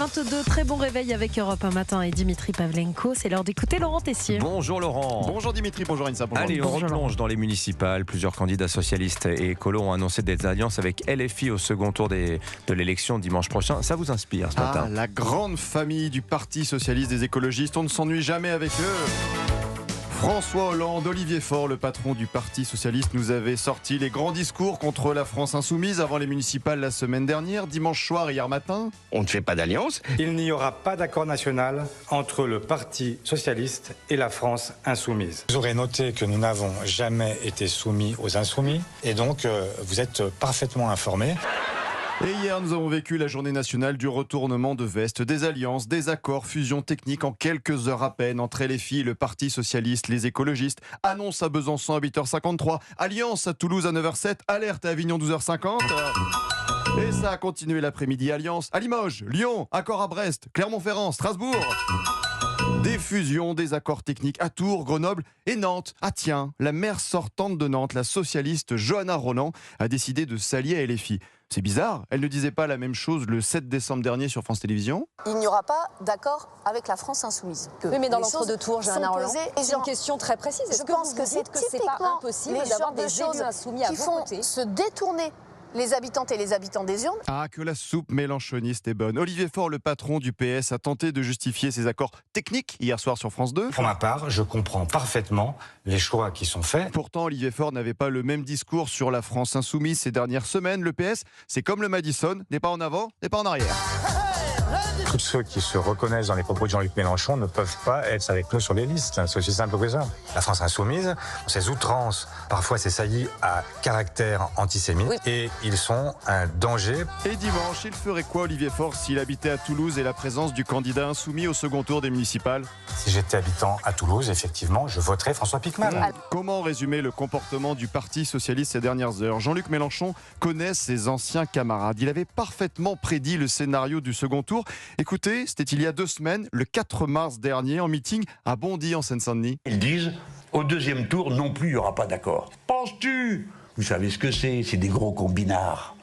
7h22, très bon réveil avec Europe 1 matin et Dimitri Pavlenko. C'est l'heure d'écouter Laurent Tessier. Bonjour Laurent. Bonjour Dimitri, bonjour Insa. Bonjour. Allez, on replonge dans les municipales. Plusieurs candidats socialistes et écolos ont annoncé des alliances avec LFI au second tour de l'élection dimanche prochain. Ça vous inspire ce matin? La grande famille du Parti socialiste des écologistes, on ne s'ennuie jamais avec eux. François Hollande, Olivier Faure, le patron du Parti socialiste, nous avait sorti les grands discours contre la France insoumise avant les municipales la semaine dernière, dimanche soir et hier matin. On ne fait pas d'alliance. Il n'y aura pas d'accord national entre le Parti socialiste et la France insoumise. Vous aurez noté que nous n'avons jamais été soumis aux insoumis et donc vous êtes parfaitement informés. Et hier, nous avons vécu la journée nationale du retournement de veste, des alliances, des accords, fusions techniques en quelques heures à peine entre LFI et le Parti socialiste, les écologistes. Annonce à Besançon à 8h53, alliance à Toulouse à 9h07, alerte à Avignon 12h50. Et ça a continué l'après-midi, alliance à Limoges, Lyon, accord à Brest, Clermont-Ferrand, Strasbourg. Des fusions, des accords techniques à Tours, Grenoble et Nantes. Ah tiens, la maire sortante de Nantes, la socialiste Johanna Roland, a décidé de s'allier à LFI. C'est bizarre, elle ne disait pas la même chose le 7 décembre dernier sur France Télévisions. Il n'y aura pas d'accord avec la France insoumise. Oui, mais dans l'entre-deux tours, Johanna Roland, c'est une question très précise. Je pense que c'est pas impossible d'avoir des élus insoumis à vos côtés qui font se détourner les habitantes et les habitants des urnes. Ah, que la soupe mélanchoniste est bonne. Olivier Faure, le patron du PS, a tenté de justifier ses accords techniques hier soir sur France 2. Pour ma part, je comprends parfaitement les choix qui sont faits. Pourtant, Olivier Faure n'avait pas le même discours sur la France insoumise ces dernières semaines. Le PS, c'est comme le Madison, n'est pas en avant, n'est pas en arrière. Tous ceux qui se reconnaissent dans les propos de Jean-Luc Mélenchon ne peuvent pas être avec nous sur les listes. C'est aussi simple que ça. La France insoumise, ces outrances, parfois ces saillies à caractère antisémite, oui. Et ils sont un danger. Et dimanche, il ferait quoi Olivier Faure s'il habitait à Toulouse et la présence du candidat insoumis au second tour des municipales? Si j'étais habitant à Toulouse, effectivement, je voterais François Piquemann. Comment résumer le comportement du Parti socialiste ces dernières heures? Jean-Luc Mélenchon connaît ses anciens camarades. Il avait parfaitement prédit le scénario du second tour. Écoutez, c'était il y a 2 semaines, le 4 mars dernier, en meeting à Bondy, en Seine-Saint-Denis. Ils disent, au deuxième tour, non plus, il n'y aura pas d'accord. Penses-tu? Vous savez ce que c'est des gros combinards.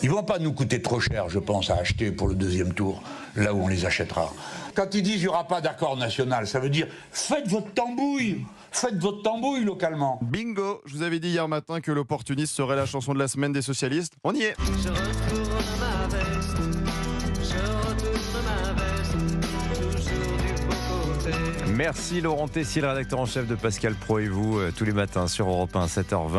Ils ne vont pas nous coûter trop cher, je pense, à acheter pour le deuxième tour, là où on les achètera. Quand ils disent qu'il n'y aura pas d'accord national, ça veut dire, faites votre tambouille. Faites votre tambouille localement. Bingo, je vous avais dit hier matin que l'opportuniste serait la chanson de la semaine des socialistes. On y est. Je retourne ma veste. Merci Laurent Tessier, le rédacteur en chef de Pascal Pro et vous, tous les matins sur Europe 1, 7h20.